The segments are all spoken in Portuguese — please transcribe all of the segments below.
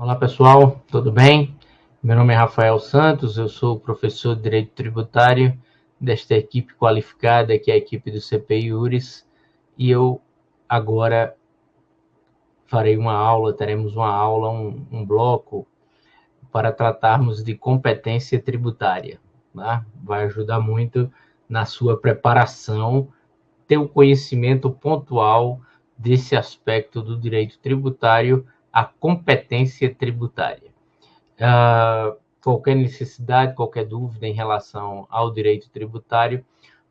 Olá pessoal, tudo bem? Meu nome é Rafael Santos, eu sou professor de Direito Tributário desta equipe qualificada, que é a equipe do CPI URIS, e eu agora teremos uma aula, um bloco, para tratarmos de competência tributária. Tá? Vai ajudar muito na sua preparação, ter o conhecimento pontual desse aspecto do direito tributário, a competência tributária. Qualquer necessidade, qualquer dúvida em relação ao direito tributário,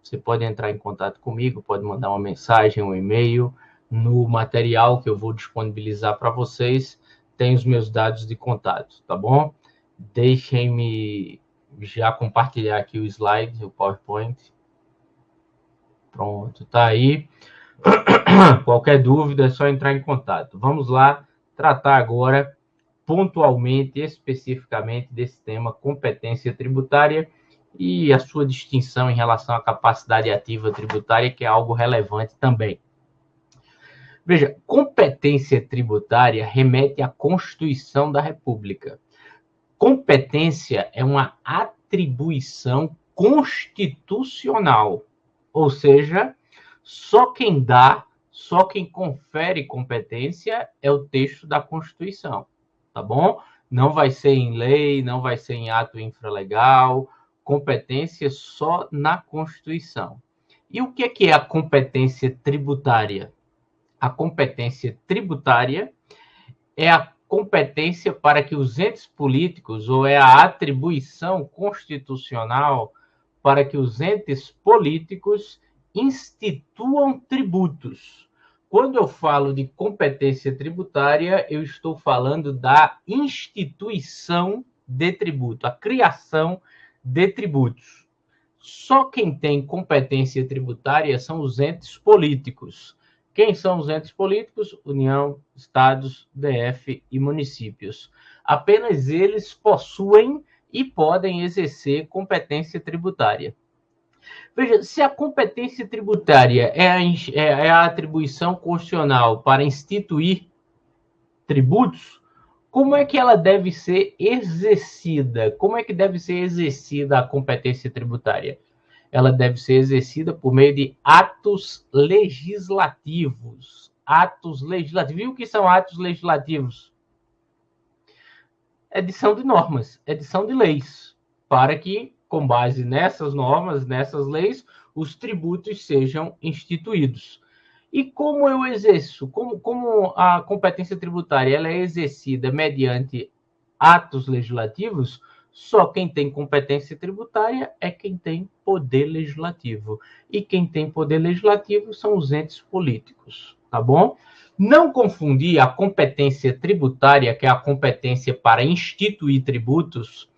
você pode entrar em contato comigo, pode mandar uma mensagem, um e-mail. No material que eu vou disponibilizar para vocês, tem os meus dados de contato, tá bom? Deixem-me já compartilhar aqui o slide, o PowerPoint. Pronto, tá aí. Qualquer dúvida é só entrar em contato. Vamos lá tratar agora pontualmente, especificamente, desse tema competência tributária e a sua distinção em relação à capacidade ativa tributária, que é algo relevante também. Veja, competência tributária remete à Constituição da República. Competência é uma atribuição constitucional, ou seja, só quem confere competência é o texto da Constituição. Tá bom? Não vai ser em lei, não vai ser em ato infralegal, competência só na Constituição. E o que é a competência tributária? A competência tributária é a competência para que os entes políticos, ou é a atribuição constitucional para que os entes políticos instituam tributos. Quando eu falo de competência tributária, eu estou falando da instituição de tributo, a criação de tributos. Só quem tem competência tributária são os entes políticos. Quem são os entes políticos? União, estados, DF e municípios. Apenas eles possuem e podem exercer competência tributária. Veja, se a competência tributária é a atribuição constitucional para instituir tributos, como é que ela deve ser exercida? Como é que deve ser exercida a competência tributária? Ela deve ser exercida por meio de atos legislativos. Atos legislativos. E o que são atos legislativos? Edição de normas, edição de leis, para que, com base nessas normas, nessas leis, os tributos sejam instituídos. E como eu exerço? Como a competência tributária ela é exercida mediante atos legislativos? Só quem tem competência tributária é quem tem poder legislativo. E quem tem poder legislativo são os entes políticos, tá bom? Não confundir a competência tributária, que é a competência para instituir tributos,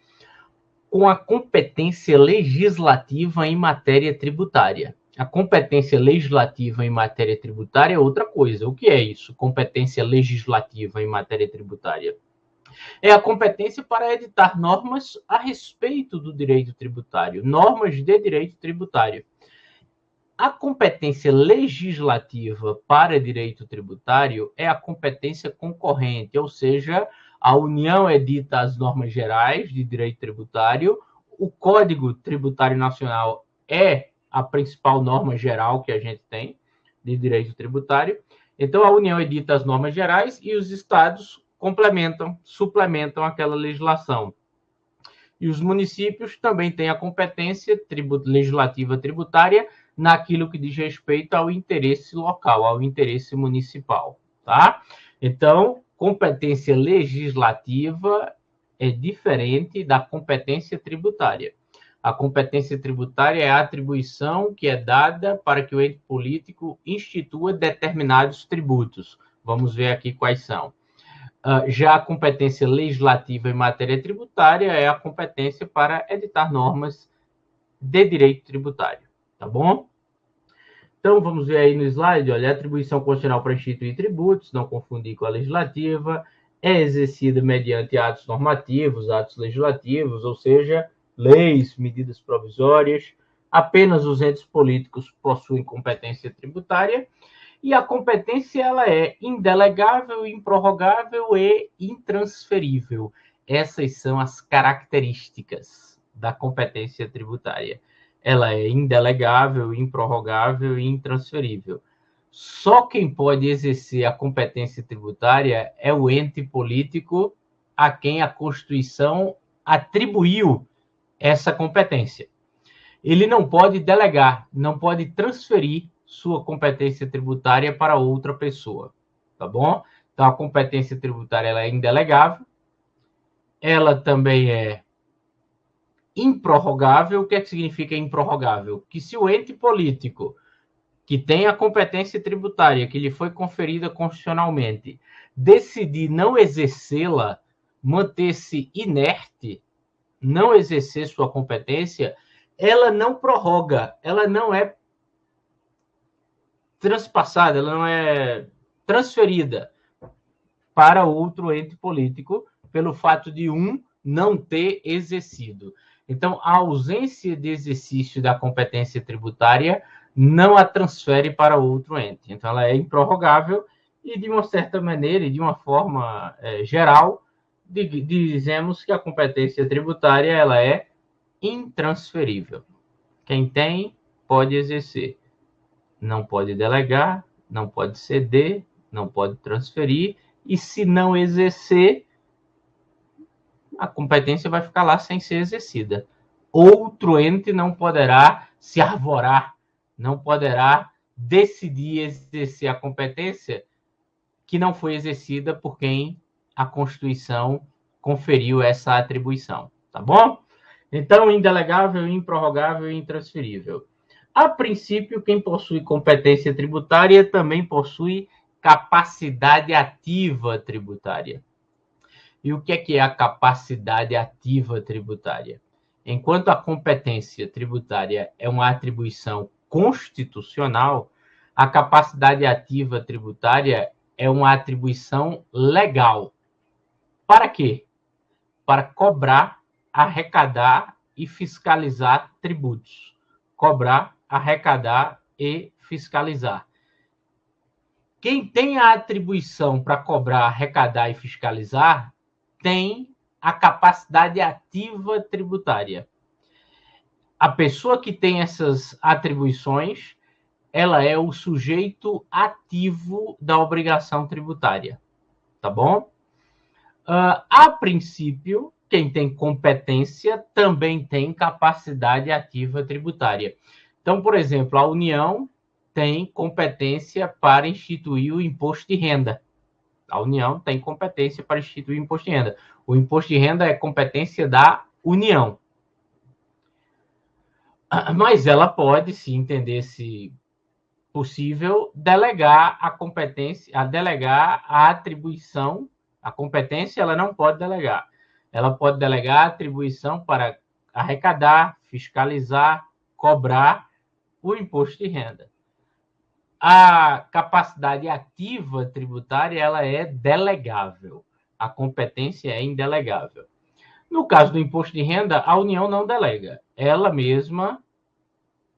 com a competência legislativa em matéria tributária. A competência legislativa em matéria tributária é outra coisa. O que é isso? Competência legislativa em matéria tributária é a competência para editar normas a respeito do direito tributário, normas de direito tributário. A competência legislativa para direito tributário é a competência concorrente, ou seja, a União edita as normas gerais de direito tributário, o Código Tributário Nacional é a principal norma geral que a gente tem de direito tributário. Então, a União edita as normas gerais e os estados complementam, suplementam aquela legislação. E os municípios também têm a competência legislativa tributária naquilo que diz respeito ao interesse local, ao interesse municipal, tá? Então, competência legislativa é diferente da competência tributária. A competência tributária é a atribuição que é dada para que o ente político institua determinados tributos. Vamos ver aqui quais são. Já a competência legislativa em matéria tributária é a competência para editar normas de direito tributário, tá bom? Então, vamos ver aí no slide, olha, a atribuição constitucional para instituir tributos, não confundir com a legislativa, é exercida mediante atos normativos, atos legislativos, ou seja, leis, medidas provisórias. Apenas os entes políticos possuem competência tributária. E a competência ela é indelegável, improrrogável e intransferível. Essas são as características da competência tributária. Ela é indelegável, improrrogável e intransferível. Só quem pode exercer a competência tributária é o ente político a quem a Constituição atribuiu essa competência. Ele não pode delegar, não pode transferir sua competência tributária para outra pessoa, tá bom? Então, a competência tributária ela é indelegável, ela também é improrrogável. O que é que significa improrrogável? Que se o ente político que tem a competência tributária que lhe foi conferida constitucionalmente decidir não exercê-la, manter-se inerte, não exercer sua competência, ela não prorroga, ela não é transpassada, ela não é transferida para outro ente político pelo fato de um não ter exercido. Então, a ausência de exercício da competência tributária não a transfere para outro ente. Então, ela é improrrogável e, de uma certa maneira, e de uma forma geral, dizemos que a competência tributária ela é intransferível. Quem tem, pode exercer. Não pode delegar, não pode ceder, não pode transferir, e se não exercer, a competência vai ficar lá sem ser exercida. Outro ente não poderá se arvorar, não poderá decidir exercer a competência que não foi exercida por quem a Constituição conferiu essa atribuição, tá bom? Então, indelegável, improrrogável e intransferível. A princípio, quem possui competência tributária também possui capacidade ativa tributária. E o que é a capacidade ativa tributária? Enquanto a competência tributária é uma atribuição constitucional, a capacidade ativa tributária é uma atribuição legal. Para quê? Para cobrar, arrecadar e fiscalizar tributos. Cobrar, arrecadar e fiscalizar. Quem tem a atribuição para cobrar, arrecadar e fiscalizar tem a capacidade ativa tributária. A pessoa que tem essas atribuições, ela é o sujeito ativo da obrigação tributária, tá bom? A princípio, quem tem competência também tem capacidade ativa tributária. Então, por exemplo, a União tem competência para instituir o imposto de renda. A União tem competência para instituir o imposto de renda. O imposto de renda é competência da União. Mas ela pode, se entender-se possível, delegar a competência, delegar a atribuição. A competência ela não pode delegar. Ela pode delegar a atribuição para arrecadar, fiscalizar, cobrar o imposto de renda. A capacidade ativa tributária ela é delegável. A competência é indelegável. No caso do imposto de renda, a União não delega. Ela mesma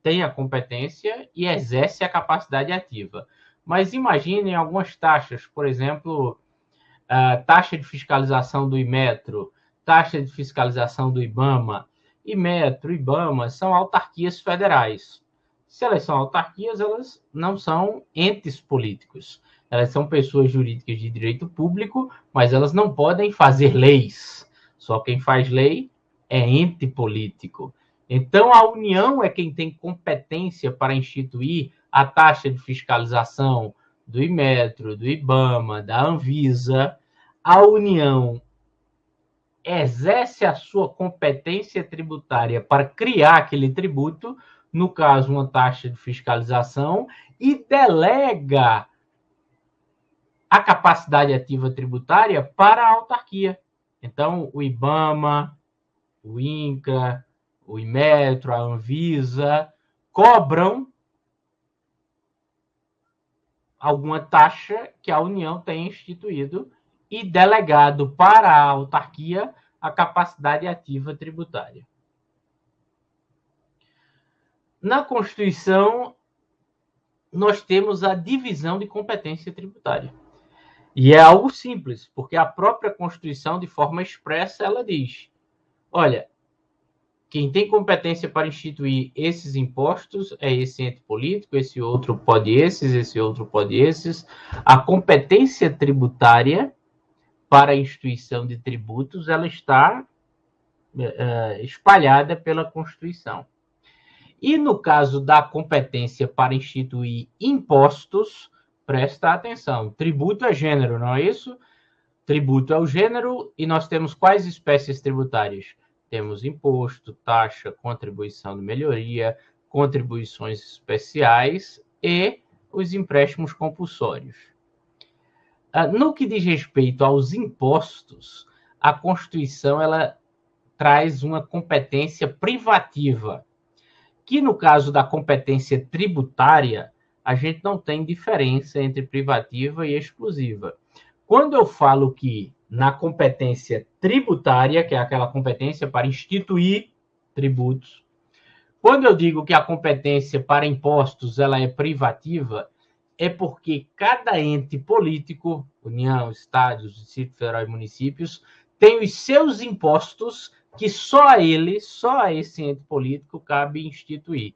tem a competência e exerce a capacidade ativa. Mas imaginem algumas taxas, por exemplo, a taxa de fiscalização do Inmetro, taxa de fiscalização do IBAMA. Inmetro, IBAMA são autarquias federais. Se elas são autarquias, elas não são entes políticos. Elas são pessoas jurídicas de direito público, mas elas não podem fazer leis. Só quem faz lei é ente político. Então, a União é quem tem competência para instituir a taxa de fiscalização do Inmetro, do IBAMA, da Anvisa. A União exerce a sua competência tributária para criar aquele tributo, no caso, uma taxa de fiscalização, e delega a capacidade ativa tributária para a autarquia. Então, o IBAMA, o INCRA, o Inmetro, a Anvisa, cobram alguma taxa que a União tem instituído e delegado para a autarquia a capacidade ativa tributária. Na Constituição, nós temos a divisão de competência tributária. E é algo simples, porque a própria Constituição, de forma expressa, ela diz: olha, quem tem competência para instituir esses impostos é esse ente político, esse outro pode esses, esse outro pode esses. A competência tributária para a instituição de tributos, ela está espalhada pela Constituição. E no caso da competência para instituir impostos, presta atenção, tributo é gênero, não é isso? Tributo é o gênero e nós temos quais espécies tributárias? Temos imposto, taxa, contribuição de melhoria, contribuições especiais e os empréstimos compulsórios. No que diz respeito aos impostos, a Constituição ela traz uma competência privativa, que no caso da competência tributária, a gente não tem diferença entre privativa e exclusiva. Quando eu falo que na competência tributária, que é aquela competência para instituir tributos, quando eu digo que a competência para impostos ela é privativa, é porque cada ente político, União, Estados, Distrito Federal e municípios, tem os seus impostos que só a ele, só a esse ente político cabe instituir,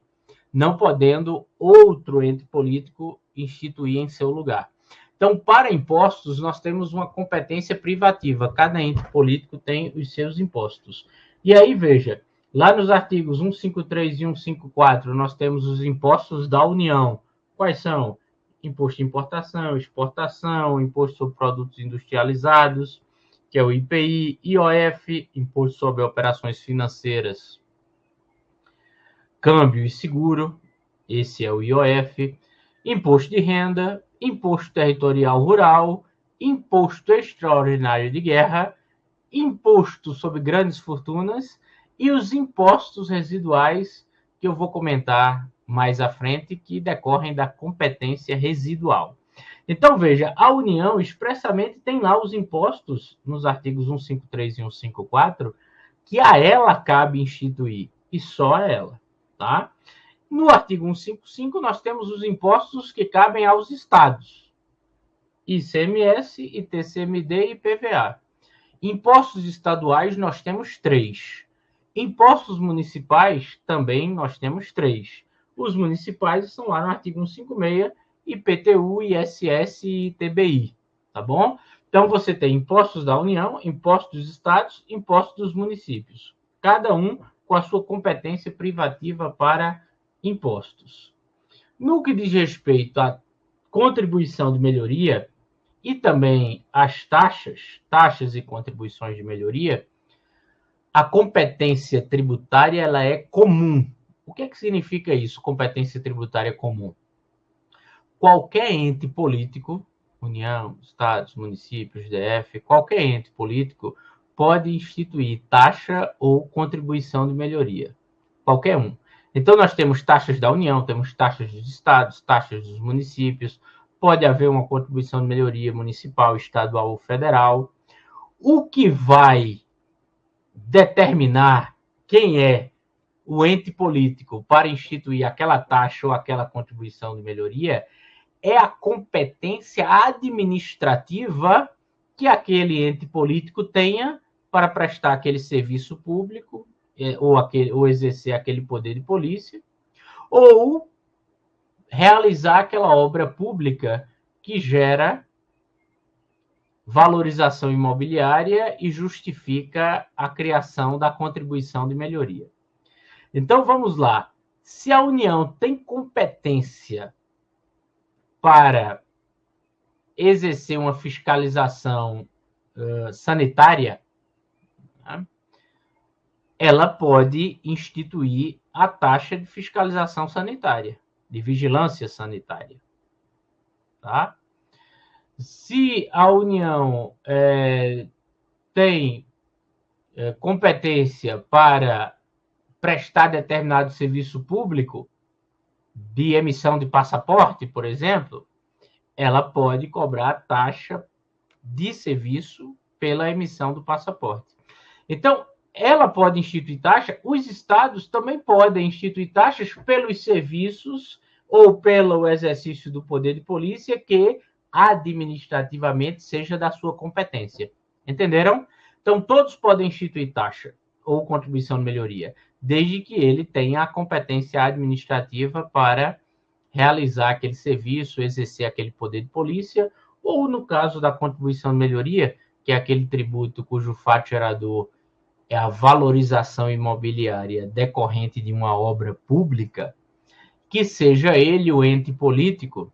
não podendo outro ente político instituir em seu lugar. Então, para impostos, nós temos uma competência privativa. Cada ente político tem os seus impostos. E aí, veja, lá nos artigos 153 e 154, nós temos os impostos da União. Quais são? Imposto de importação, exportação, imposto sobre produtos industrializados, que é o IPI, IOF, imposto sobre operações financeiras, câmbio e seguro, esse é o IOF, imposto de renda, imposto territorial rural, imposto extraordinário de guerra, imposto sobre grandes fortunas e os impostos residuais que eu vou comentar mais à frente, que decorrem da competência residual. Então, veja, a União expressamente tem lá os impostos, nos artigos 153 e 154, que a ela cabe instituir, e só a ela, tá? No artigo 155, nós temos os impostos que cabem aos estados, ICMS, ITCMD e IPVA. Impostos estaduais, nós temos 3. Impostos municipais, também nós temos 3. Os municipais estão lá no artigo 156, IPTU, ISS e ITBI, tá bom? Então, você tem impostos da União, impostos dos estados, impostos dos municípios. Cada um com a sua competência privativa para impostos. No que diz respeito à contribuição de melhoria e também às taxas e contribuições de melhoria, a competência tributária ela é comum. O que significa isso, competência tributária comum? Qualquer ente político, União, Estados, municípios, DF, qualquer ente político pode instituir taxa ou contribuição de melhoria. Qualquer um. Então, nós temos taxas da União, temos taxas dos estados, taxas dos municípios, pode haver uma contribuição de melhoria municipal, estadual ou federal. O que vai determinar quem é o ente político para instituir aquela taxa ou aquela contribuição de melhoria é a competência administrativa que aquele ente político tenha para prestar aquele serviço público, ou exercer aquele poder de polícia, ou realizar aquela obra pública que gera valorização imobiliária e justifica a criação da contribuição de melhoria. Então, vamos lá. Se a União tem competência para exercer uma fiscalização sanitária, né, ela pode instituir a taxa de fiscalização sanitária, de vigilância sanitária. Tá? Se a União tem competência para prestar determinado serviço público, de emissão de passaporte, por exemplo, ela pode cobrar taxa de serviço pela emissão do passaporte. Então, ela pode instituir taxa, os estados também podem instituir taxas pelos serviços ou pelo exercício do poder de polícia que administrativamente seja da sua competência. Entenderam? Então, todos podem instituir taxa ou contribuição de melhoria, desde que ele tenha a competência administrativa para realizar aquele serviço, exercer aquele poder de polícia, ou no caso da contribuição de melhoria, que é aquele tributo cujo fato gerador é a valorização imobiliária decorrente de uma obra pública, que seja ele o ente político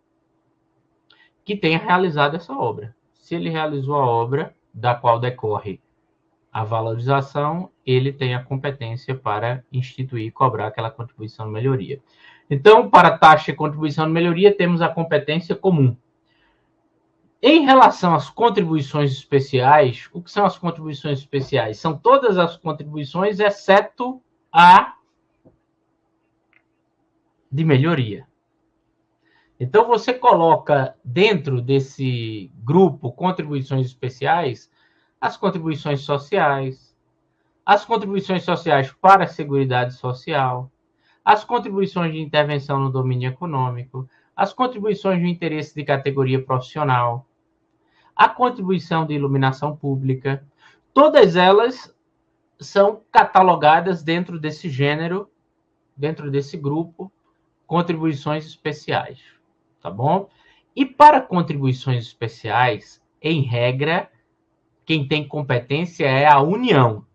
que tenha realizado essa obra. Se ele realizou a obra da qual decorre a valorização, ele tem a competência para instituir e cobrar aquela contribuição de melhoria. Então, para taxa e contribuição de melhoria, temos a competência comum. Em relação às contribuições especiais, o que são as contribuições especiais? São todas as contribuições, exceto a de melhoria. Então, você coloca dentro desse grupo contribuições especiais as contribuições sociais para a Seguridade Social, as contribuições de intervenção no domínio econômico, as contribuições de interesse de categoria profissional, a contribuição de iluminação pública, todas elas são catalogadas dentro desse gênero, dentro desse grupo, contribuições especiais, tá bom? E para contribuições especiais, em regra, quem tem competência é a União.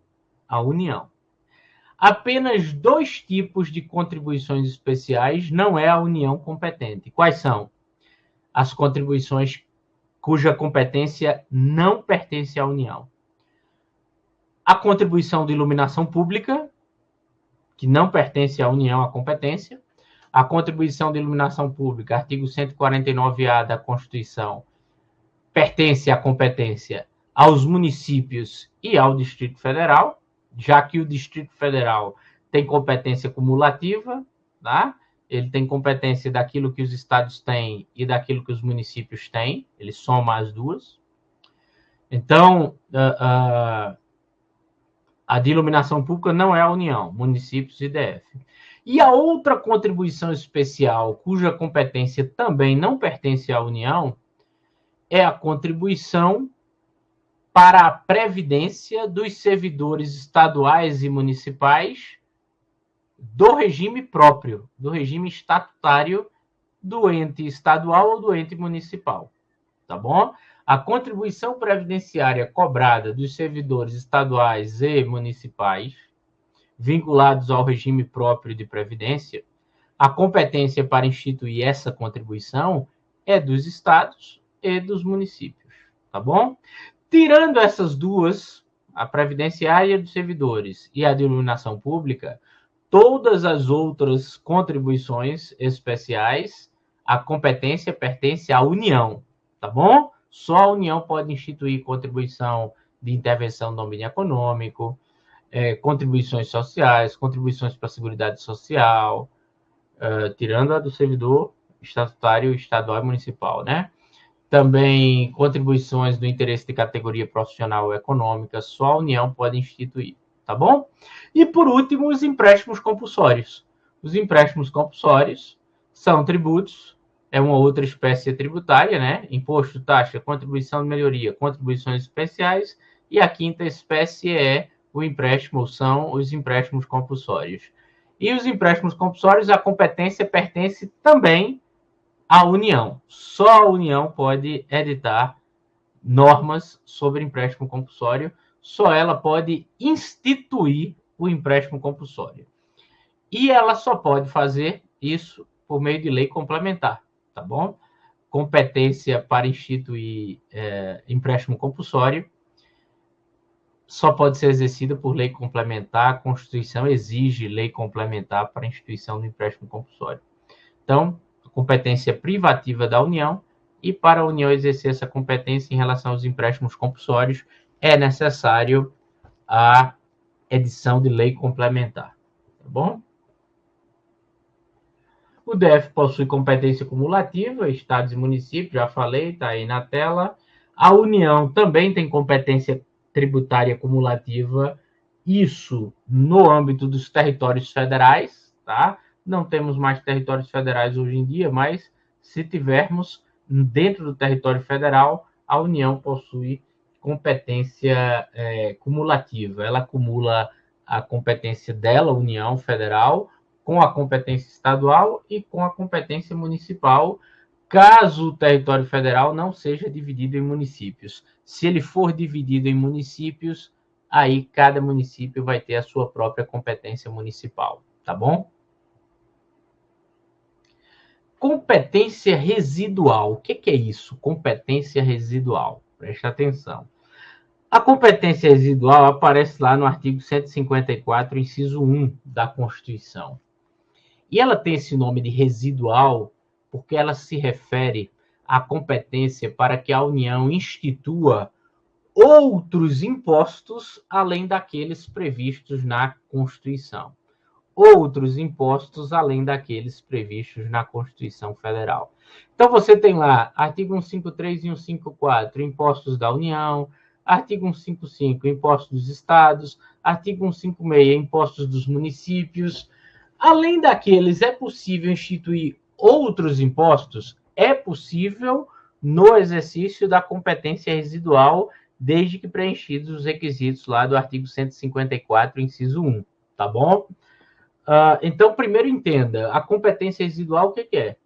A União. Apenas 2 tipos de contribuições especiais não é a União competente. Quais são? As contribuições cuja competência não pertence à União. A contribuição de iluminação pública, que não pertence à União à competência. A contribuição de iluminação pública, artigo 149-A da Constituição, pertence à competência aos municípios e ao Distrito Federal, já que o Distrito Federal tem competência cumulativa, tá? Ele tem competência daquilo que os estados têm e daquilo que os municípios têm, ele soma as duas. Então, a de iluminação pública não é a União, municípios e DF. E a outra contribuição especial, cuja competência também não pertence à União, é a contribuição para a previdência dos servidores estaduais e municipais do regime próprio, do regime estatutário do ente estadual ou do ente municipal, tá bom? A contribuição previdenciária cobrada dos servidores estaduais e municipais vinculados ao regime próprio de previdência, a competência para instituir essa contribuição é dos estados e dos municípios, tá bom? Tirando essas duas, a previdenciária dos servidores e a de iluminação pública, todas as outras contribuições especiais, a competência pertence à União, tá bom? Só a União pode instituir contribuição de intervenção no domínio econômico, contribuições sociais, contribuições para a Seguridade Social, tirando a do servidor estatutário, estadual e municipal, né? Também contribuições do interesse de categoria profissional ou econômica, só a União pode instituir, tá bom? E, por último, os empréstimos compulsórios. Os empréstimos compulsórios são tributos, é uma outra espécie tributária, né? Imposto, taxa, contribuição de melhoria, contribuições especiais, e a quinta espécie é o empréstimo, são os empréstimos compulsórios. E os empréstimos compulsórios, a competência pertence também à União. Só a União pode editar normas sobre empréstimo compulsório, só ela pode instituir o empréstimo compulsório. E ela só pode fazer isso por meio de lei complementar, tá bom? Competência para instituir empréstimo compulsório só pode ser exercida por lei complementar. A Constituição exige lei complementar para a instituição do empréstimo compulsório. Então, competência privativa da União, e para a União exercer essa competência em relação aos empréstimos compulsórios, é necessário a edição de lei complementar, tá bom? O DF possui competência cumulativa, estados e municípios, já falei, está aí na tela. A União também tem competência tributária cumulativa, isso no âmbito dos territórios federais, tá? Não temos mais territórios federais hoje em dia, mas se tivermos dentro do território federal, a União possui competência cumulativa. Ela acumula a competência dela, União Federal, com a competência estadual e com a competência municipal, caso o território federal não seja dividido em municípios. Se ele for dividido em municípios, aí cada município vai ter a sua própria competência municipal, tá bom? Competência residual. O que é isso? Competência residual. Preste atenção. A competência residual aparece lá no artigo 154, inciso 1 da Constituição. E ela tem esse nome de residual porque ela se refere à competência para que a União institua outros impostos além daqueles previstos na Constituição. Outros impostos além daqueles previstos na Constituição Federal. Então, você tem lá, artigo 153 e 154, impostos da União, artigo 155, impostos dos estados, artigo 156, impostos dos municípios. Além daqueles, é possível instituir outros impostos? É possível no exercício da competência residual, desde que preenchidos os requisitos lá do artigo 154, inciso 1, tá bom? Então, primeiro entenda, a competência residual, o que é?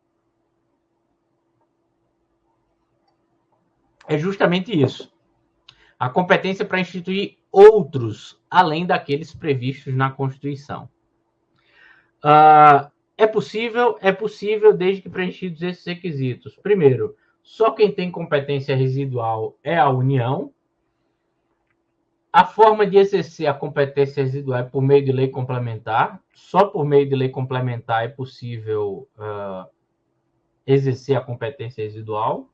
É justamente isso. A competência para instituir outros, além daqueles previstos na Constituição. É possível desde que preenchidos esses requisitos. Primeiro, só quem tem competência residual é a União. A forma de exercer a competência residual é por meio de lei complementar. Só por meio de lei complementar é possível exercer a competência residual.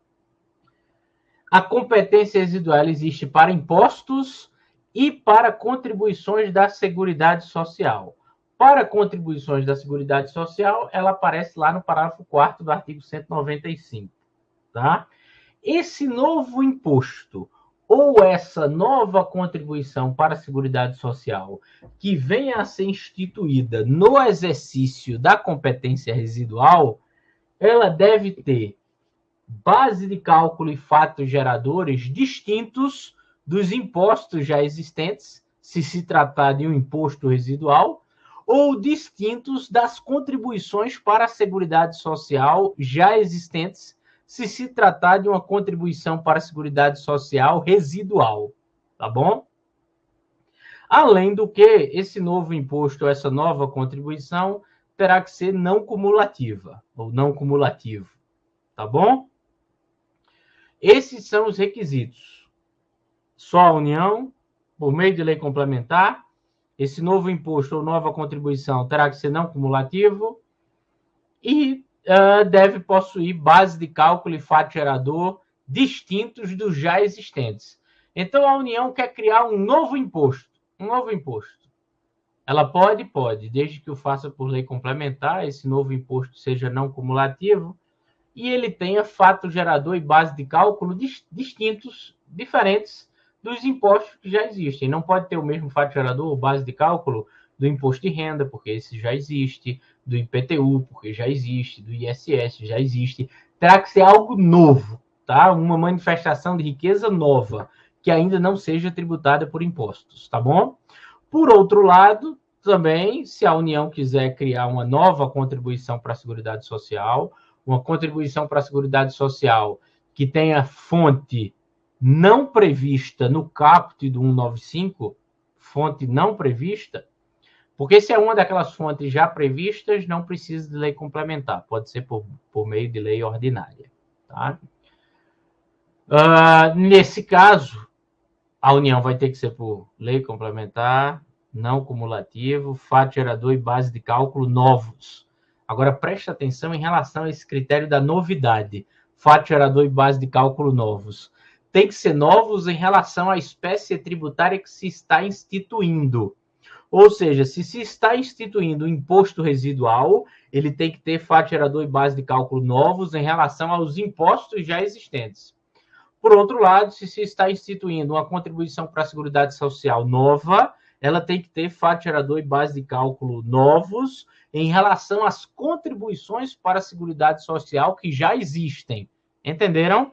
A competência residual existe para impostos e para contribuições da Seguridade Social. Para contribuições da Seguridade Social, ela aparece lá no parágrafo 4º do artigo 195. Tá? Esse novo imposto ou essa nova contribuição para a Seguridade Social que venha a ser instituída no exercício da competência residual, ela deve ter base de cálculo e fatos geradores distintos dos impostos já existentes, se tratar de um imposto residual, ou distintos das contribuições para a Seguridade Social já existentes, se tratar de uma contribuição para a Seguridade Social residual, tá bom? Além do que, esse novo imposto, essa nova contribuição, terá que ser não cumulativa, ou não cumulativo, tá bom? Esses são os requisitos. Só a União, por meio de lei complementar, esse novo imposto ou nova contribuição terá que ser não cumulativo e deve possuir base de cálculo e fato gerador distintos dos já existentes. Então, a União quer criar um novo imposto. Ela pode, desde que o faça por lei complementar, esse novo imposto seja não cumulativo, e ele tenha fato gerador e base de cálculo distintos, diferentes dos impostos que já existem. Não pode ter o mesmo fato gerador ou base de cálculo do imposto de renda, porque esse já existe, do IPTU, porque já existe, do ISS já existe. Terá que ser algo novo, tá? Uma manifestação de riqueza nova, que ainda não seja tributada por impostos, tá bom? Por outro lado, também, se a União quiser criar uma nova contribuição para a Seguridade Social, uma contribuição para a Seguridade Social que tenha fonte não prevista no caput do 195, fonte não prevista, porque se é uma daquelas fontes já previstas, não precisa de lei complementar, pode ser por meio de lei ordinária. Tá? Nesse caso, a União vai ter que ser por lei complementar, não cumulativo, fato gerador e base de cálculo novos. Agora, preste atenção em relação a esse critério da novidade. Fato gerador e base de cálculo novos. Tem que ser novos em relação à espécie tributária que se está instituindo. Ou seja, se está instituindo um imposto residual, ele tem que ter fato gerador e base de cálculo novos em relação aos impostos já existentes. Por outro lado, se está instituindo uma contribuição para a Seguridade Social nova, ela tem que ter fato gerador e base de cálculo novos em relação às contribuições para a Seguridade Social que já existem. Entenderam?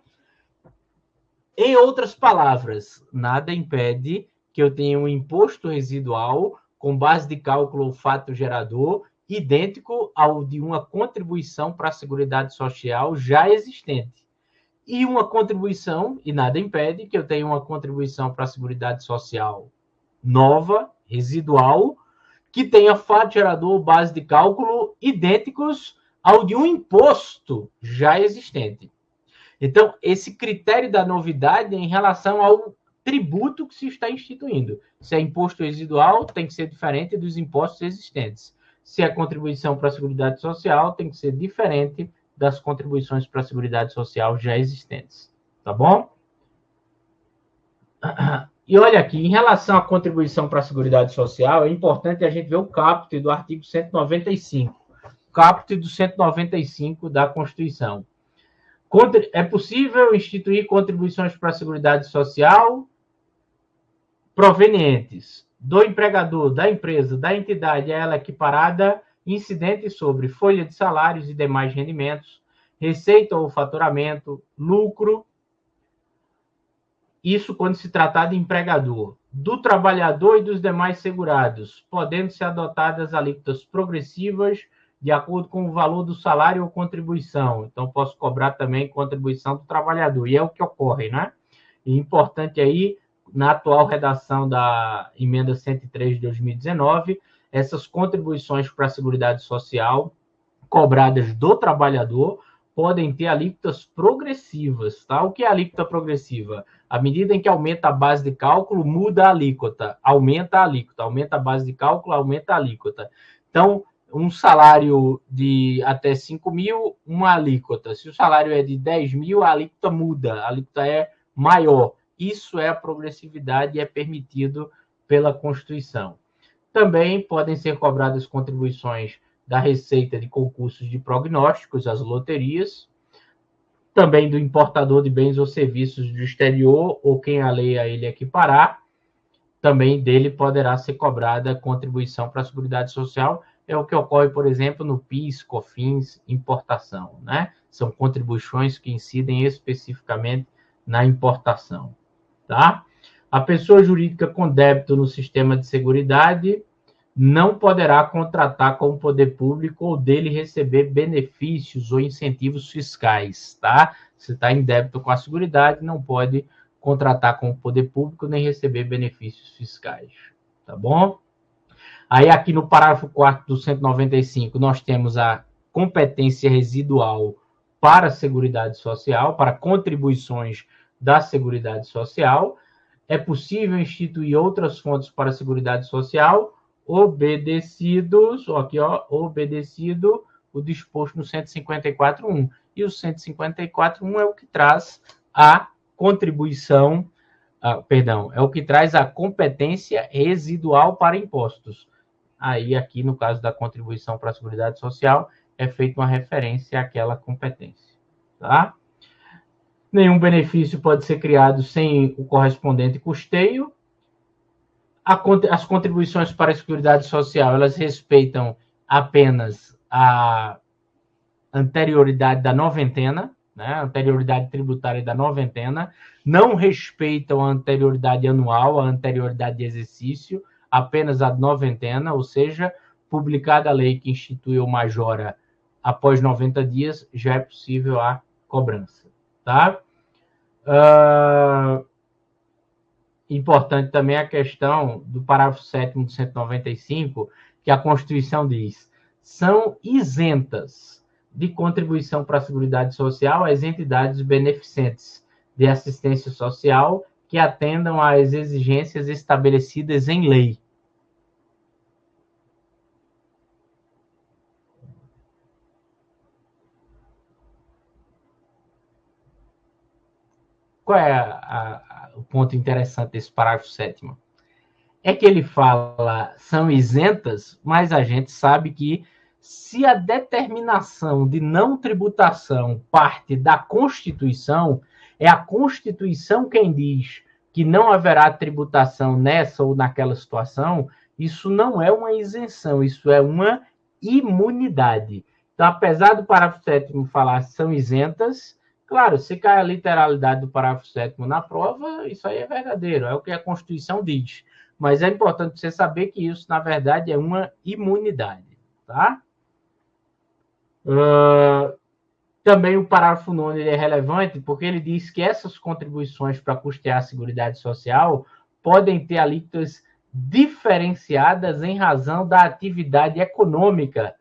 Em outras palavras, nada impede que eu tenha um imposto residual com base de cálculo ou fato gerador idêntico ao de uma contribuição para a Seguridade Social já existente. E uma contribuição, e nada impede que eu tenha uma contribuição para a Seguridade Social nova, residual, que tenha fato gerador ou base de cálculo idênticos ao de um imposto já existente. Então, esse critério da novidade é em relação ao tributo que se está instituindo. Se é imposto residual, tem que ser diferente dos impostos existentes. Se é contribuição para a Seguridade Social, tem que ser diferente das contribuições para a Seguridade Social já existentes. Tá bom? E olha aqui, em relação à contribuição para a Seguridade Social, é importante a gente ver o caput do artigo 195. Caput do 195 da Constituição. É possível instituir contribuições para a Seguridade Social provenientes do empregador, da empresa, da entidade a ela equiparada, incidentes sobre folha de salários e demais rendimentos, receita ou faturamento, lucro, isso quando se tratar de empregador, do trabalhador e dos demais segurados, podendo ser adotadas alíquotas progressivas de acordo com o valor do salário ou contribuição. Então, posso cobrar também contribuição do trabalhador. E é o que ocorre, né? E importante aí, na atual redação da emenda 103 de 2019, essas contribuições para a Seguridade Social cobradas do trabalhador podem ter alíquotas progressivas, tá? O que é alíquota progressiva? À medida em que aumenta a base de cálculo, muda a alíquota, aumenta a alíquota, aumenta a base de cálculo, aumenta a alíquota. Então, um salário de até 5 mil, uma alíquota. Se o salário é de 10 mil, a alíquota muda, a alíquota é maior. Isso é a progressividade e é permitido pela Constituição. Também podem ser cobradas contribuições da receita de concursos de prognósticos, as loterias, também do importador de bens ou serviços do exterior, ou quem a lei a ele equiparar, também dele poderá ser cobrada contribuição para a Seguridade Social. É o que ocorre, por exemplo, no PIS, COFINS, importação, né? São contribuições que incidem especificamente na importação, tá? A pessoa jurídica com débito no sistema de seguridade não poderá contratar com o poder público ou dele receber benefícios ou incentivos fiscais, tá? Se está em débito com a seguridade, não pode contratar com o poder público nem receber benefícios fiscais, tá bom? Aí aqui no parágrafo 4º do 195, nós temos a competência residual para a Seguridade Social, para contribuições da Seguridade Social. É possível instituir outras fontes para a Seguridade Social, obedecidos, aqui, ó, obedecido o disposto no 154.1. E o 154.1 é o que traz a contribuição, é o que traz a competência residual para impostos. Aí, aqui, no caso da contribuição para a Seguridade Social, é feita uma referência àquela competência, tá? Nenhum benefício pode ser criado sem o correspondente custeio. As contribuições para a Seguridade Social, elas respeitam apenas a anterioridade da noventena, né? A anterioridade tributária da noventena, não respeitam a anterioridade anual, a anterioridade de exercício, apenas a noventena, ou seja, publicada a lei que institui o majora após 90 dias, já é possível a cobrança, tá? Importante também a questão do parágrafo 7º do 195, que a Constituição diz: são isentas de contribuição para a Seguridade Social as entidades beneficentes de assistência social que atendam às exigências estabelecidas em lei. Qual é o ponto interessante desse parágrafo 7º? É que ele fala são isentas, mas a gente sabe que se a determinação de não tributação parte da Constituição, é a Constituição quem diz que não haverá tributação nessa ou naquela situação, isso não é uma isenção, isso é uma imunidade. Então, apesar do parágrafo 7º falar são isentas, claro, se cai a literalidade do parágrafo 7º na prova, isso aí é verdadeiro, é o que a Constituição diz. Mas é importante você saber que isso, na verdade, é uma imunidade. Tá? Também o parágrafo 9 é relevante porque ele diz que essas contribuições para custear a Seguridade Social podem ter alíquotas diferenciadas em razão da atividade econômica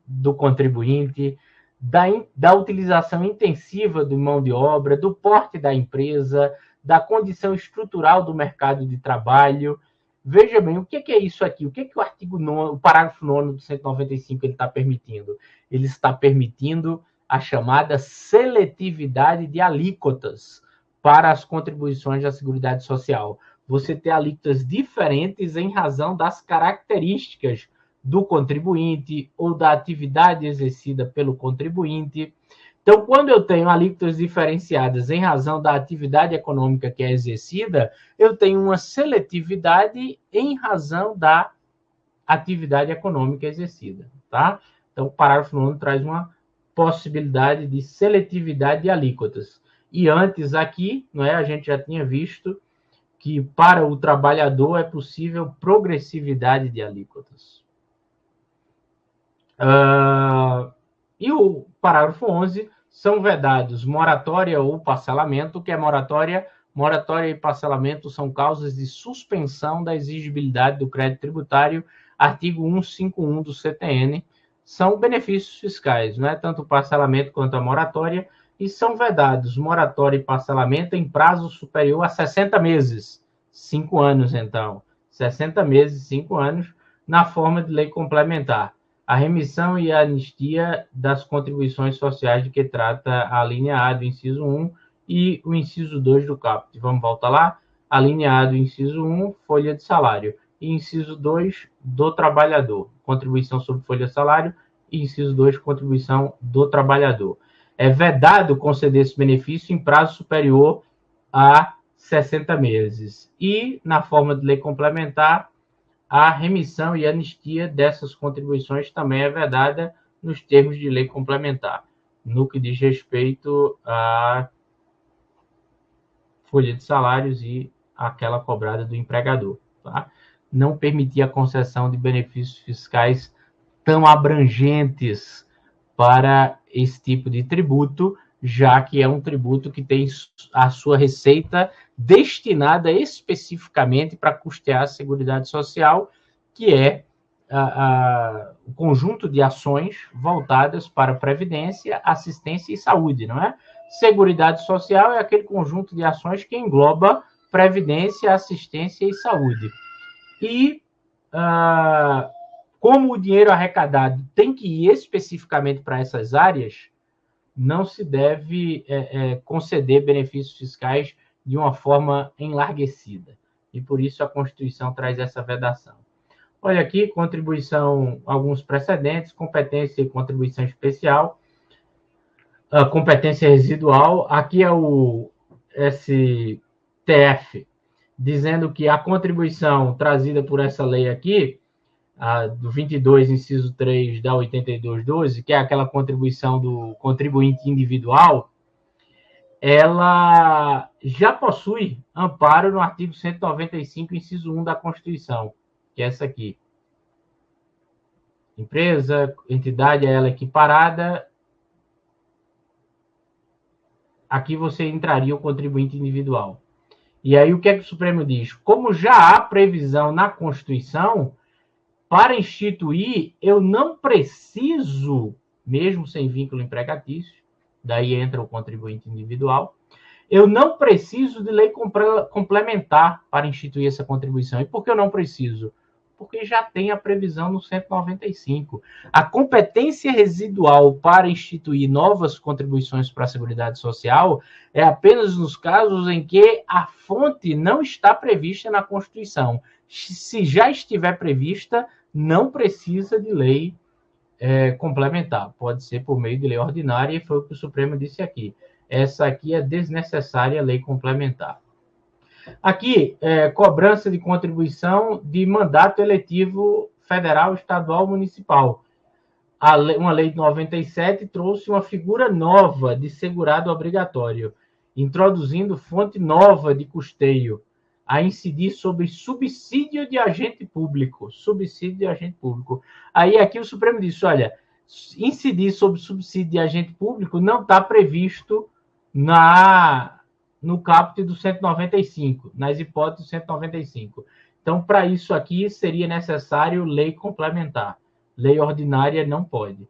do contribuinte, da utilização intensiva de mão de obra, do porte da empresa, da condição estrutural do mercado de trabalho. Veja bem, o que é isso aqui? O que o artigo 9, o parágrafo 9 do 195 ele está permitindo? Ele está permitindo a chamada seletividade de alíquotas para as contribuições da Seguridade Social. Você tem alíquotas diferentes em razão das características do contribuinte ou da atividade exercida pelo contribuinte. Então, quando eu tenho alíquotas diferenciadas em razão da atividade econômica que é exercida, eu tenho uma seletividade em razão da atividade econômica exercida, tá? Então, o parágrafo 9 traz uma possibilidade de seletividade de alíquotas. E antes aqui, não é, a gente já tinha visto que para o trabalhador é possível progressividade de alíquotas. E o parágrafo 11 são vedados moratória ou parcelamento, que é moratória. Moratória e parcelamento são causas de suspensão da exigibilidade do crédito tributário, artigo 151 do CTN, são benefícios fiscais, não é tanto o parcelamento quanto a moratória, e são vedados moratória e parcelamento em prazo superior a 60 meses, 5 anos então, 60 meses, 5 anos, na forma de lei complementar. A remissão e a anistia das contribuições sociais de que trata a linha A do inciso 1 e o inciso 2 do caput. Vamos voltar lá? A linha A do inciso 1, folha de salário. E inciso 2, do trabalhador. Contribuição sobre folha de salário. E inciso 2, contribuição do trabalhador. É vedado conceder esse benefício em prazo superior a 60 meses. E, na forma de lei complementar, a remissão e anistia dessas contribuições também é vedada nos termos de lei complementar, no que diz respeito à folha de salários e aquela cobrada do empregador. Tá? Não permitir a concessão de benefícios fiscais tão abrangentes para esse tipo de tributo, já que é um tributo que tem a sua receita destinada especificamente para custear a Seguridade Social, que é o conjunto de ações voltadas para previdência, assistência e saúde, não é? Seguridade Social é aquele conjunto de ações que engloba previdência, assistência e saúde. E como o dinheiro arrecadado tem que ir especificamente para essas áreas, não se deve conceder benefícios fiscais de uma forma enlarguecida. E por isso a Constituição traz essa vedação. Olha aqui, contribuição, alguns precedentes, competência e contribuição especial, competência residual. Aqui é o STF, dizendo que a contribuição trazida por essa lei aqui, do 22, inciso 3 da 8212, que é aquela contribuição do contribuinte individual, ela já possui amparo no artigo 195, inciso 1 da Constituição, que é essa aqui. Empresa, entidade, ela equiparada. Aqui você entraria o contribuinte individual. E aí o que é que o Supremo diz? Como já há previsão na Constituição, para instituir, eu não preciso, mesmo sem vínculo empregatício, daí entra o contribuinte individual, eu não preciso de lei complementar para instituir essa contribuição. E por que eu não preciso? Porque já tem a previsão no 195. A competência residual para instituir novas contribuições para a Seguridade Social é apenas nos casos em que a fonte não está prevista na Constituição. Se já estiver prevista, não precisa de lei complementar. Pode ser por meio de lei ordinária, e foi o que o Supremo disse aqui. Essa aqui é desnecessária lei complementar. Aqui, cobrança de contribuição de mandato eletivo federal, estadual, municipal. Uma lei de 97 trouxe uma figura nova de segurado obrigatório, introduzindo fonte nova de custeio, a incidir sobre subsídio de agente público. Subsídio de agente público. Aí aqui o Supremo disse, olha, incidir sobre subsídio de agente público não está previsto no caput do 195, nas hipóteses do 195. Então, para isso aqui, seria necessário lei complementar. Lei ordinária não pode.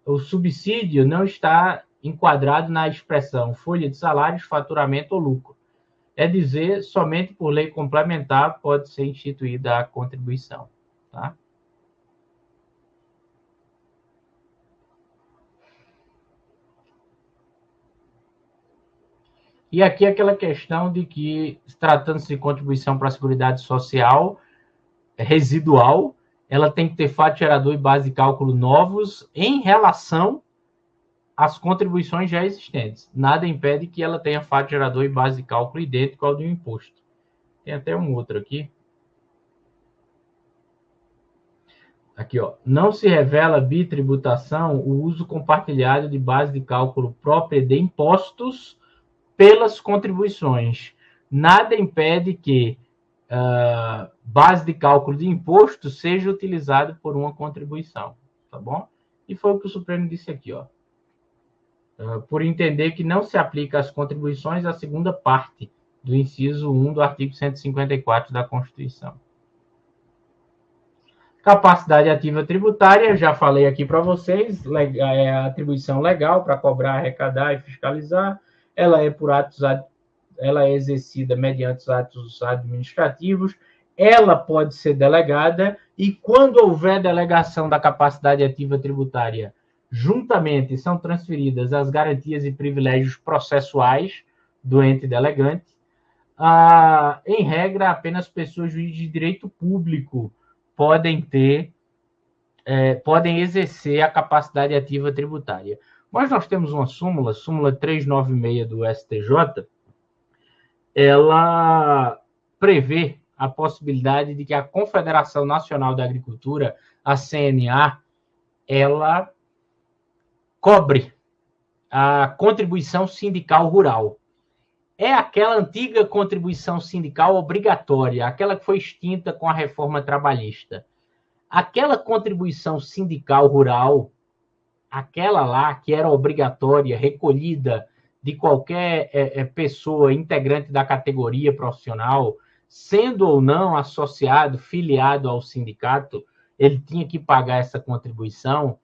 O subsídio não está enquadrado na expressão folha de salários, faturamento ou lucro. É dizer, somente por lei complementar pode ser instituída a contribuição. Tá? E aqui aquela questão de que, tratando-se de contribuição para a Seguridade Social residual, ela tem que ter fato gerador e base de cálculo novos em relação às contribuições já existentes. Nada impede que ela tenha fato gerador e base de cálculo idêntico ao do imposto. Tem até um outro aqui. Aqui, ó. Não se revela bitributação o uso compartilhado de base de cálculo própria de impostos pelas contribuições. Nada impede que base de cálculo de imposto seja utilizado por uma contribuição, tá bom? E foi o que o Supremo disse aqui, ó. Por entender que não se aplica às contribuições a segunda parte do inciso 1 do artigo 154 da Constituição. Capacidade ativa tributária, já falei aqui para vocês, é a atribuição legal para cobrar, arrecadar e fiscalizar. Ela é exercida mediante os atos administrativos, ela pode ser delegada, e quando houver delegação da capacidade ativa tributária, juntamente são transferidas as garantias e privilégios processuais do ente delegante. Em regra, apenas pessoas juízes de direito público podem exercer a capacidade ativa tributária. Mas nós temos uma súmula 396 do STJ, ela prevê a possibilidade de que a Confederação Nacional da Agricultura, a CNA, ela cobre a contribuição sindical rural. É aquela antiga contribuição sindical obrigatória, aquela que foi extinta com a reforma trabalhista. Aquela contribuição sindical rural, aquela lá que era obrigatória, recolhida de qualquer pessoa integrante da categoria profissional, sendo ou não associado, filiado ao sindicato, ele tinha que pagar essa contribuição.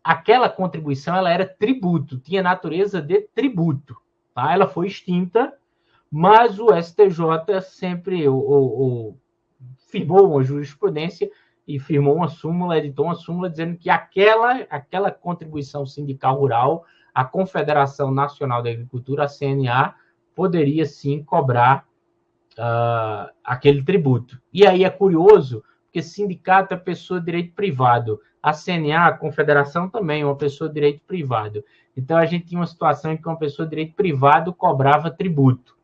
Aquela contribuição ela era tributo, tinha natureza de tributo. Tá? Ela foi extinta, mas o STJ sempre firmou uma jurisprudência e firmou uma súmula, editou uma súmula dizendo que aquela contribuição sindical rural, a Confederação Nacional da Agricultura, a CNA, poderia sim cobrar aquele tributo. E aí é curioso, porque sindicato é pessoa de direito privado, a CNA, a Confederação, também é uma pessoa de direito privado. Então a gente tinha uma situação em que uma pessoa de direito privado cobrava tributo.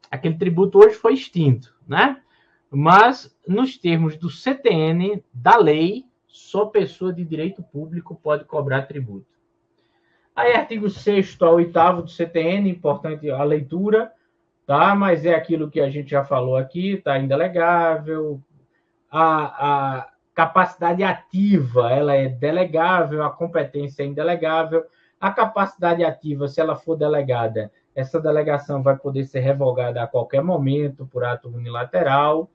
Aquele tributo hoje foi extinto, né? Mas, nos termos do CTN, da lei, só pessoa de direito público pode cobrar tributo. Aí, artigo 6º ao 8º do CTN, importante a leitura, tá? Mas é aquilo que a gente já falou aqui, tá indelegável. A capacidade ativa, ela é delegável, a competência é indelegável. A capacidade ativa, se ela for delegada, essa delegação vai poder ser revogada a qualquer momento por ato unilateral.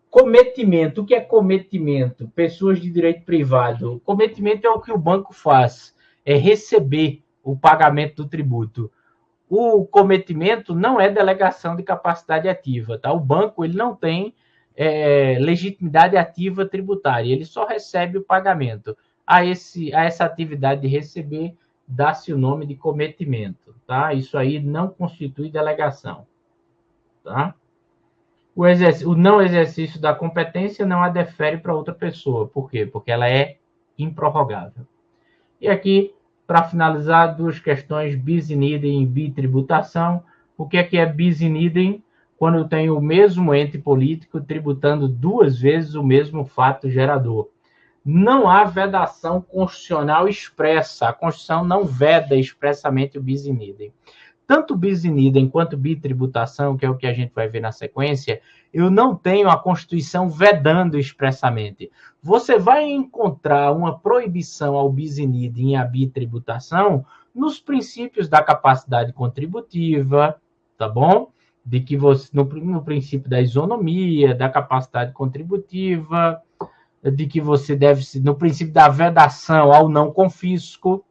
Cometimento. O que é cometimento? Pessoas de direito privado. Cometimento é o que o banco faz, é receber o pagamento do tributo. O cometimento não é delegação de capacidade ativa, tá? O banco ele não tem legitimidade ativa tributária, ele só recebe o pagamento. A essa atividade de receber dá-se o nome de cometimento, tá? Isso aí não constitui delegação, tá? O não exercício da competência não a defere para outra pessoa. Por quê? Porque ela é improrrogável. E aqui, para finalizar, duas questões bis in idem e bitributação. O que é bis in idem? quando eu tenho o mesmo ente político tributando duas vezes o mesmo fato gerador. Não há vedação constitucional expressa. A Constituição não veda expressamente o bis in idem. Tanto bis in idem quanto bitributação, que é o que a gente vai ver na sequência, eu não tenho a Constituição vedando expressamente. Você vai encontrar uma proibição ao bis in idem e à bitributação nos princípios da capacidade contributiva, tá bom? De que você, no princípio da isonomia, da capacidade contributiva, de que você deve, no princípio da vedação ao não confisco,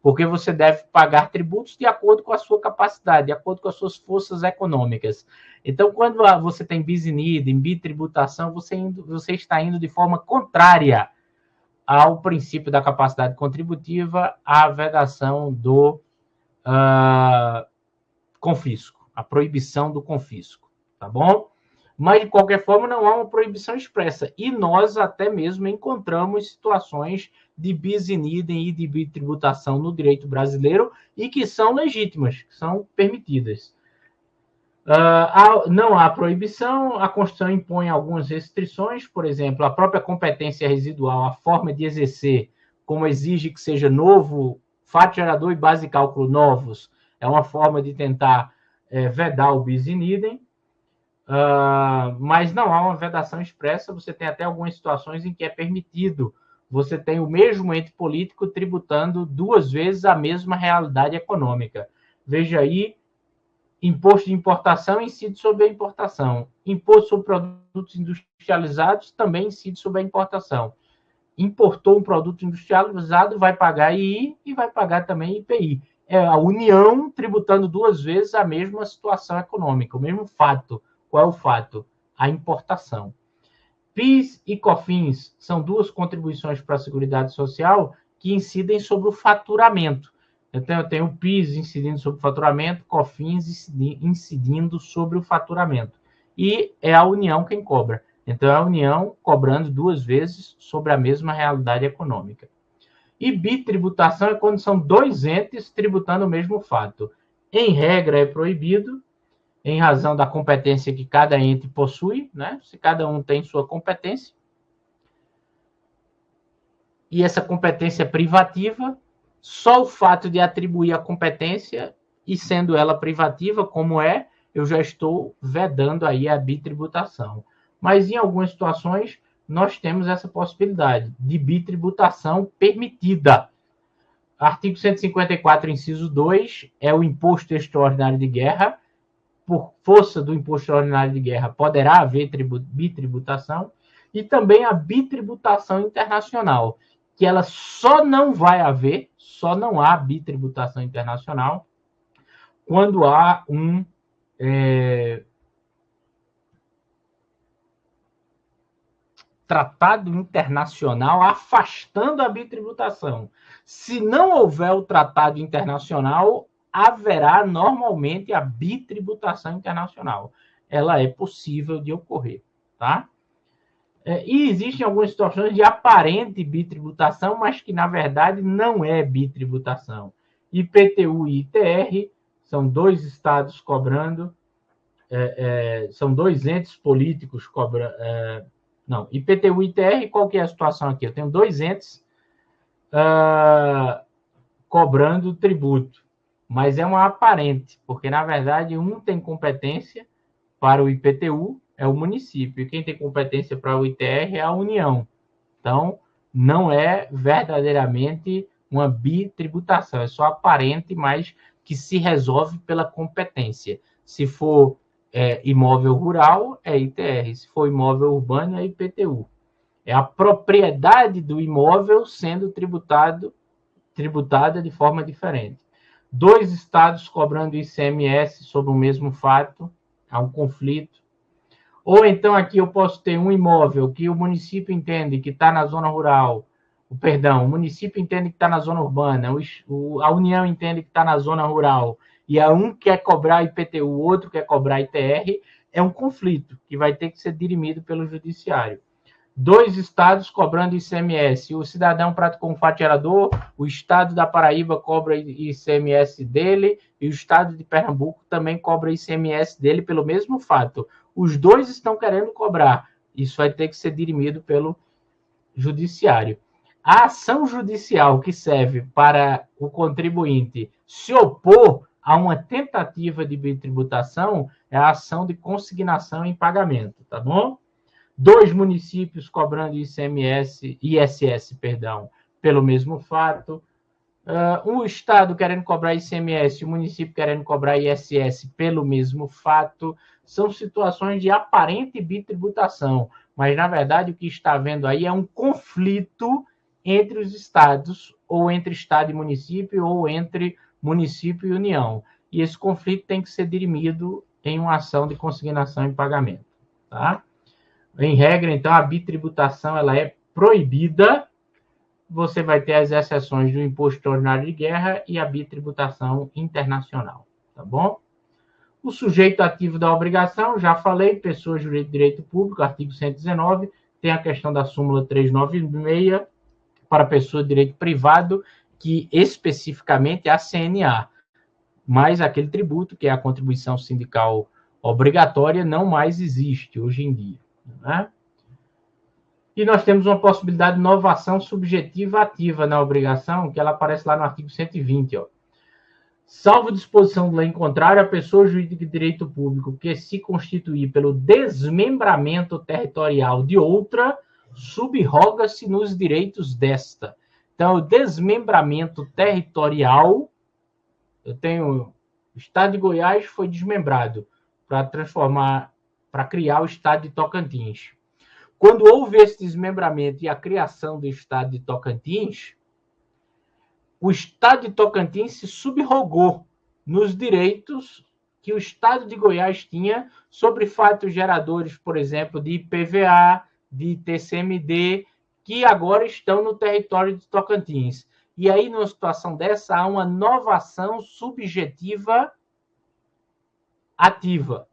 porque você deve pagar tributos de acordo com a sua capacidade, de acordo com as suas forças econômicas. Então, quando você tem bis in idem, bitributação, você está indo de forma contrária ao princípio da capacidade contributiva, à vedação do confisco, a proibição do confisco, tá bom? Mas, de qualquer forma, não há uma proibição expressa. E nós até mesmo encontramos situações de bis in idem e de bitributação no direito brasileiro e que são legítimas, que são permitidas. Não há proibição, a Constituição impõe algumas restrições, por exemplo, a própria competência residual, a forma de exercer, como exige que seja novo, fato gerador e base de cálculo novos, é uma forma de tentar vedar o bis in idem. Mas não há uma vedação expressa, você tem até algumas situações em que é permitido, você tem o mesmo ente político tributando duas vezes a mesma realidade econômica. Veja aí, imposto de importação incide sobre a importação, imposto sobre produtos industrializados também incide sobre a importação. Importou um produto industrializado, vai pagar II e vai pagar também IPI. É a União tributando duas vezes a mesma situação econômica, o mesmo fato. Qual é o fato? A importação. PIS e COFINS são duas contribuições para a Seguridade Social que incidem sobre o faturamento. Então, eu tenho o PIS incidindo sobre o faturamento, COFINS incidindo sobre o faturamento. E é a União quem cobra. Então, é a União cobrando duas vezes sobre a mesma realidade econômica. E bitributação é quando são dois entes tributando o mesmo fato. Em regra, é proibido, em razão da competência que cada ente possui, né? Se cada um tem sua competência. E essa competência é privativa, só o fato de atribuir a competência, e sendo ela privativa, como é, eu já estou vedando aí a bitributação. Mas em algumas situações, nós temos essa possibilidade de bitributação permitida. Artigo 154, inciso 2, é o imposto extraordinário de guerra. Por força do imposto extraordinário de guerra, poderá haver bitributação, e também a bitributação internacional, que ela só não há bitributação internacional quando há um tratado internacional afastando a bitributação. Se não houver o tratado internacional, haverá normalmente a bitributação internacional. Ela é possível de ocorrer, tá? E existem algumas situações de aparente bitributação, mas que, na verdade, não é bitributação. IPTU e ITR são dois estados cobrando, são dois entes políticos cobrando. Não, IPTU e ITR, qual que é a situação aqui? Eu tenho dois entes cobrando tributo, mas é uma aparente, porque, na verdade, um tem competência para o IPTU, é o município, e quem tem competência para o ITR é a União. Então, não é verdadeiramente uma bitributação, é só aparente, mas que se resolve pela competência. Se for imóvel rural, é ITR, se for imóvel urbano, é IPTU. É a propriedade do imóvel sendo tributada de forma diferente. Dois estados cobrando ICMS sobre o mesmo fato, há um conflito. Ou então aqui eu posso ter um imóvel que o município entende que está na zona rural, o município entende que está na zona urbana, a União entende que está na zona rural, e um quer cobrar IPTU, o outro quer cobrar ITR, é um conflito que vai ter que ser dirimido pelo judiciário. 2 estados cobrando ICMS. O cidadão praticou um fatiador, o estado da Paraíba cobra ICMS dele e o estado de Pernambuco também cobra ICMS dele pelo mesmo fato. Os dois estão querendo cobrar. Isso vai ter que ser dirimido pelo judiciário. A ação judicial que serve para o contribuinte se opor a uma tentativa de bitributação é a ação de consignação em pagamento, tá bom? 2 municípios cobrando ISS, pelo mesmo fato. Um estado querendo cobrar ICMS, o município querendo cobrar ISS pelo mesmo fato. São situações de aparente bitributação, mas, na verdade, o que está havendo aí é um conflito entre os estados, ou entre estado e município, ou entre município e União. E esse conflito tem que ser dirimido em uma ação de consignação em pagamento, tá? Em regra, então, a bitributação ela é proibida. Você vai ter as exceções do imposto extraordinário de guerra e a bitributação internacional, tá bom? O sujeito ativo da obrigação, já falei, pessoa jurídica de direito público, artigo 119, tem a questão da súmula 396, para pessoa de direito privado, que especificamente é a CNA, mas aquele tributo, que é a contribuição sindical obrigatória, não mais existe hoje em dia, né? E nós temos uma possibilidade de inovação subjetiva ativa na obrigação, que ela aparece lá no artigo 120, ó. Salvo disposição de lei em contrário, a pessoa jurídica de direito público que se constituir pelo desmembramento territorial de outra, subroga-se nos direitos desta. Então, o desmembramento territorial, eu tenho o estado de Goiás foi desmembrado para criar o estado de Tocantins. Quando houve esse desmembramento e a criação do estado de Tocantins, o estado de Tocantins se subrogou nos direitos que o estado de Goiás tinha sobre fatos geradores, por exemplo, de IPVA, de TCMD, que agora estão no território de Tocantins. E aí, numa situação dessa, há uma novação subjetiva ativa.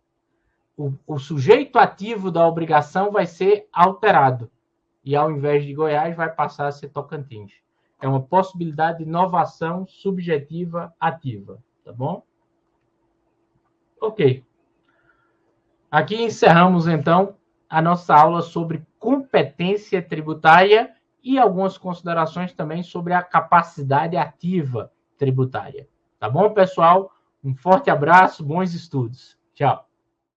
O sujeito ativo da obrigação vai ser alterado. E, ao invés de Goiás, vai passar a ser Tocantins. É uma possibilidade de inovação subjetiva ativa. Tá bom? Ok. Aqui encerramos, então, a nossa aula sobre competência tributária e algumas considerações também sobre a capacidade ativa tributária. Tá bom, pessoal? Um forte abraço, bons estudos. Tchau.